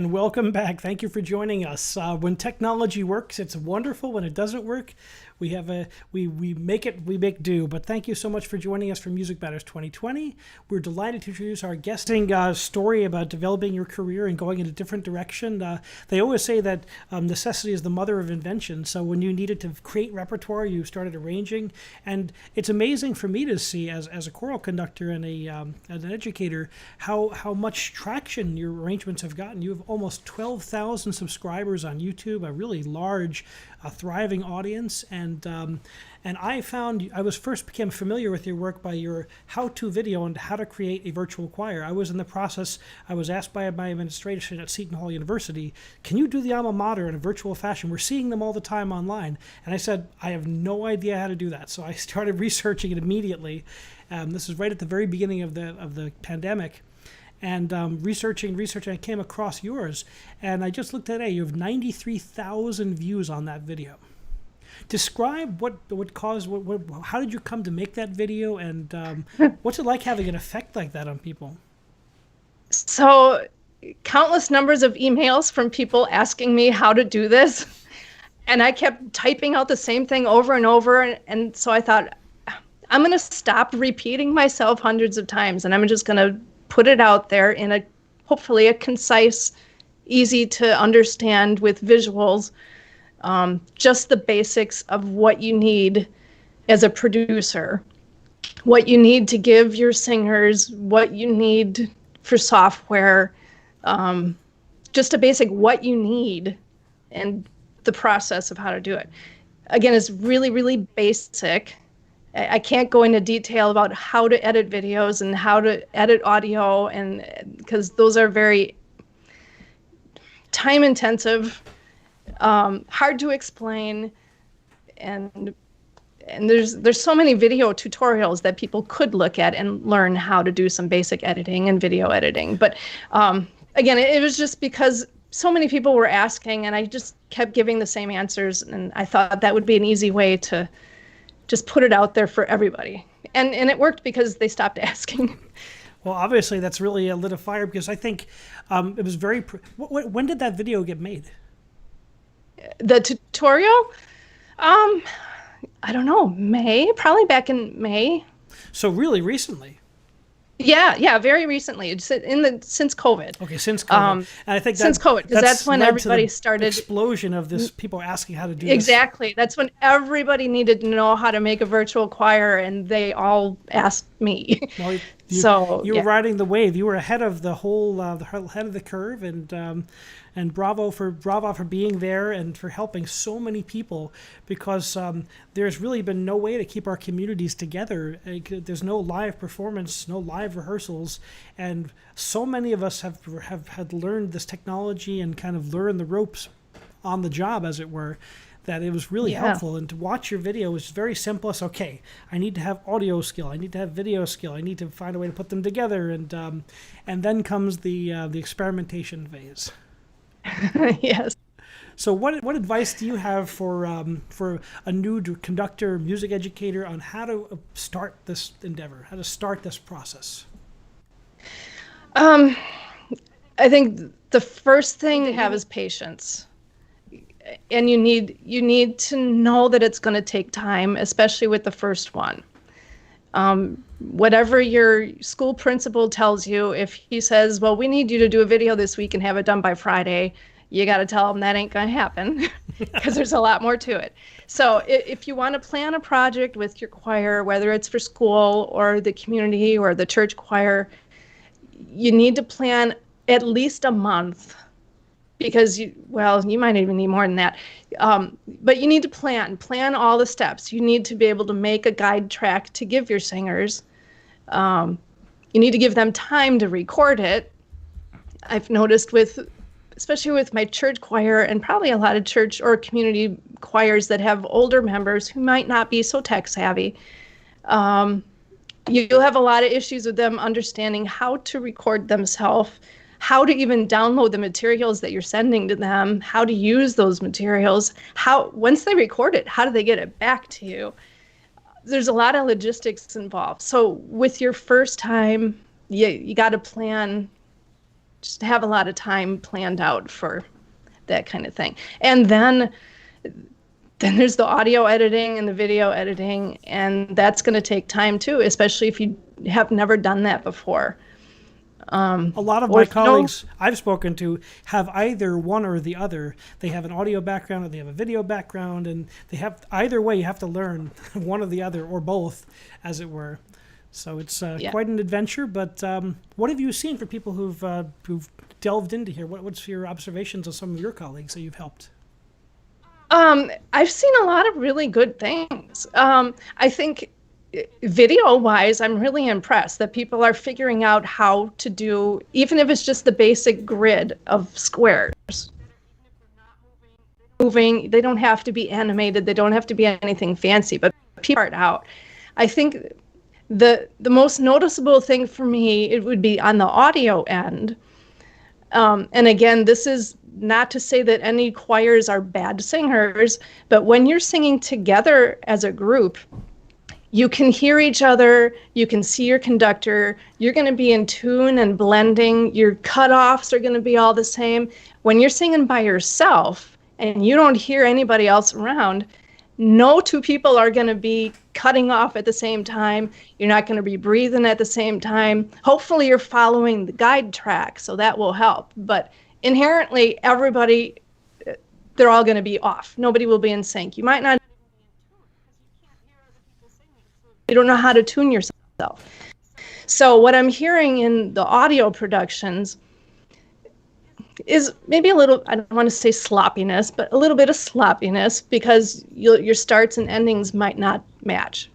and welcome back. Thank you for joining us. When technology works, it's wonderful. When it doesn't work, we make do. But thank you so much for joining us for Music Matters 2020. We're delighted to introduce our guesting story about developing your career and going in a different direction. They always say that necessity is the mother of invention. So when you needed to create repertoire, you started arranging, and it's amazing for me to see as a choral conductor and as an educator how much traction your arrangements have gotten. You have almost 12,000 subscribers on YouTube, a really large, thriving audience, and I found I became familiar with your work by your how-to video on how to create a virtual choir. I was in the process. I was asked by my administration at Seton Hall University, "Can you do the alma mater in a virtual fashion? We're seeing them all the time online." And I said, "I have no idea how to do that." So I started researching it immediately. This is right at the very beginning of the pandemic. And researching, I came across yours, and I just looked at it. You have 93,000 views on that video. Describe what caused, how did you come to make that video, and what's it like having an effect like that on people? So, countless numbers of emails from people asking me how to do this, and I kept typing out the same thing over and over, and so I thought, I'm going to stop repeating myself hundreds of times, and I'm just going to put it out there in hopefully a concise, easy to understand with visuals, just the basics of what you need as a producer, what you need to give your singers, what you need for software, just a basic what you need and the process of how to do it. Again, it's really, really basic. I can't go into detail about how to edit videos and how to edit audio, and because those are very time intensive, hard to explain, and there's so many video tutorials that people could look at and learn how to do some basic editing and video editing. But again, it was just because so many people were asking, and I just kept giving the same answers, and I thought that would be an easy way to just put it out there for everybody. And it worked because they stopped asking. Well, obviously that's really lit a fire, because I think it was very, when did that video get made? The tutorial? I don't know, probably back in May. So really recently. Yeah, very recently. It's since COVID. Okay, since COVID. And I think since COVID, because that's when everybody started. Explosion of this, people asking how to do exactly. This. That's when everybody needed to know how to make a virtual choir, and they all asked me. Well, you were riding the wave. You were ahead of the whole, ahead of the curve, and bravo for being there and for helping so many people, because there's really been no way to keep our communities together. There's no live performance, no live rehearsals, and so many of us have had learned this technology and kind of learned the ropes on the job, as it were, that it was really helpful. And to watch your video was very simple. It's okay, I need to have audio skill, I need to have video skill, I need to find a way to put them together, and then comes the experimentation phase. Yes. So what advice do you have for a new conductor, music educator, on how to start this endeavor, how to start this process? I think the first thing to have is patience. And you need to know that it's going to take time, especially with the first one. Whatever your school principal tells you, if he says, well, we need you to do a video this week and have it done by Friday, you got to tell him that ain't going to happen, because there's a lot more to it. So if you want to plan a project with your choir, whether it's for school or the community or the church choir, you need to plan at least a month, because you might even need more than that. But you need to plan all the steps. You need to be able to make a guide track to give your singers. You need to give them time to record it. I've noticed especially with my church choir, and probably a lot of church or community choirs that have older members who might not be so tech savvy, you'll have a lot of issues with them understanding how to record themselves, how to even download the materials that you're sending to them, how to use those materials, once they record it, how do they get it back to you? There's a lot of logistics involved. So with your first time, you got to plan just have a lot of time planned out for that kind of thing. And then there's the audio editing and the video editing, and that's going to take time too, especially if you have never done that before. A lot of my colleagues I've spoken to have either one or the other. They have an audio background or they have a video background, and they have either way. You have to learn one or the other or both, as it were. So it's quite an adventure. But what have you seen for people who've delved into here? What's your observations of some of your colleagues that you've helped? I've seen a lot of really good things. I think video-wise, I'm really impressed that people are figuring out how to do, even if it's just the basic grid of squares. Moving, they don't have to be animated, they don't have to be anything fancy, but people are out. I think the most noticeable thing for me, it would be on the audio end. And again, this is not to say that any choirs are bad singers, but when you're singing together as a group, you can hear each other, you can see your conductor, you're going to be in tune and blending, your cutoffs are going to be all the same. When you're singing by yourself and you don't hear anybody else around, no two people are going to be cutting off at the same time. You're not going to be breathing at the same time. Hopefully you're following the guide track, so that will help. But inherently, everybody, they're all going to be off. Nobody will be in sync. You might not. You don't know how to tune yourself. So what I'm hearing in the audio productions is maybe a little, I don't want to say sloppiness, but a little bit of sloppiness, because your starts and endings might not match.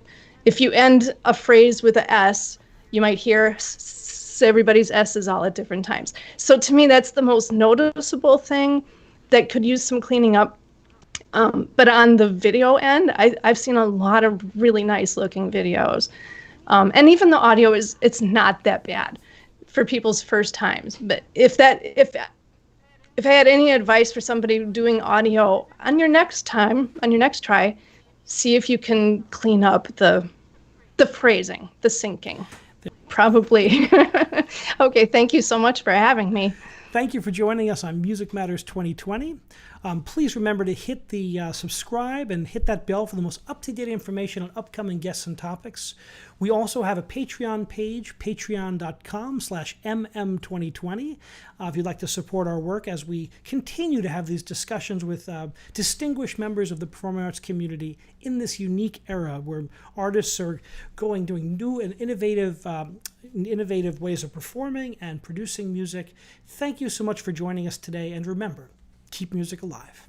If you end a phrase with a S, you might hear everybody's S's all at different times. So to me, that's the most noticeable thing that could use some cleaning up. But on the video end, I've seen a lot of really nice looking videos. And even the audio it's not that bad for people's first times. But if I had any advice for somebody doing audio on your next try, see if you can clean up the phrasing, the syncing. Probably. Okay, thank you so much for having me. Thank you for joining us on Music Matters 2020. Please remember to hit the subscribe and hit that bell for the most up-to-date information on upcoming guests and topics. We also have a Patreon page, patreon.com/mm2020, if you'd like to support our work as we continue to have these discussions with distinguished members of the performing arts community in this unique era where artists are doing new and innovative ways of performing and producing music. Thank you so much for joining us today, and remember, keep music alive.